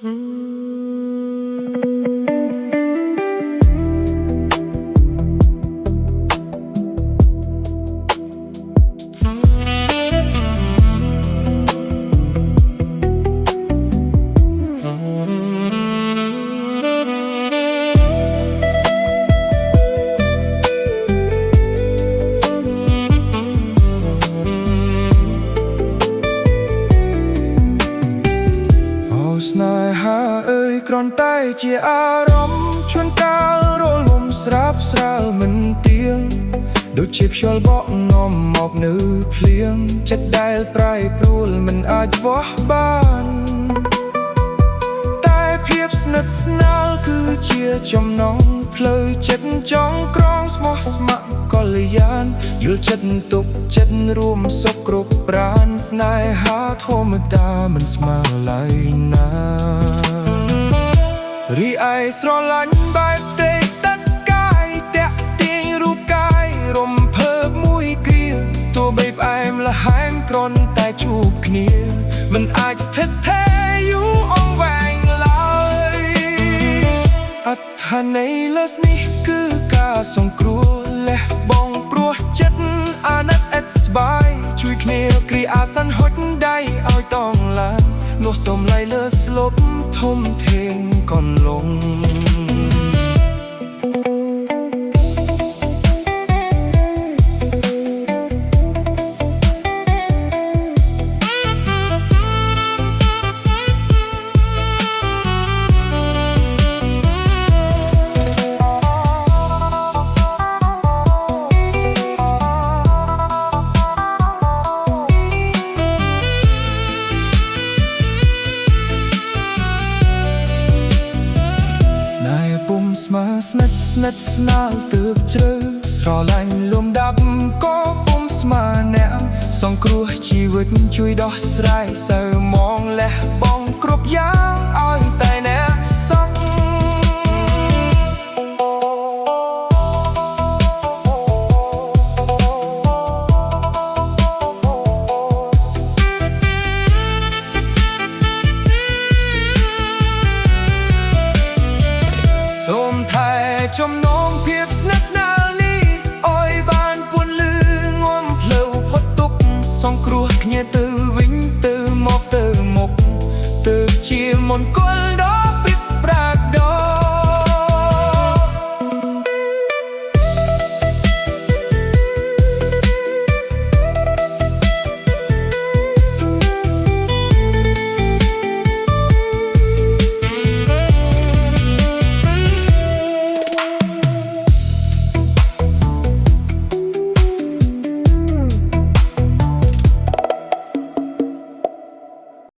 ស្នេហាអើយគ្រាន់តែជាអារម្មណ៍ជួនកាលរលំស្រាប់ស្រាលមិនទៀងដូចជាខ្យល់បក់នាំមកនៅភ្លៀងចិត្តដែលប្រែប្រួលមិនអាចវាស់បានតែភាពស្និទ្ធស្នាលគឺជាចំណងផ្លូវចិត្តចង់ក្រងស្មោះស្ម័គ្រកល្យានយល់ចិត្តទុកចិត្តរួមសុខគ្រប់ប្រានស្នេហាធម្មតាមិនស្មើឡើយណារីឯស្រឡាញ់បែបទេទឹកកាយតាក់ទាញរូបកាយរំភើបមួយគ្រាទោះបីផ្អែមល្ហែមគ្រាន់តែជួបគ្នាមិនអាចស្ថិតស្ថេរយូរអង្វែងឡើយអត្ថន័យលើសនេះគឺការសង្គ្រោះលះបង់ព្រោះចិត្តអាណិតឥតស្បាយជួយគ្នាគ្រាអាសន្នហុចដៃឲ្យតងឡើងនោះទំលៃលើស្លប់ធំធេងកនលងស្មើស្និទ្ធស្និទ្ធស្នាលទើបជ្រៅស្រឡាញ់លំដាប់ក៏ពុំស្មើអ្នកសង្គ្រោះជីវិតជួយដោះស្រាយសៅមងលះបង់គ្រប់យ៉ាងឲ្យតែអ្នកសង្ឃសូមថែចំណងភាពស្និទ្ធស្នាលនេះឲ្យបានពួនលឺងំផ្លូវផុតទុក្ខសង្គ្រោះគ្នាទៅវិញទៅមកទៅមុខទៅជាមង្គល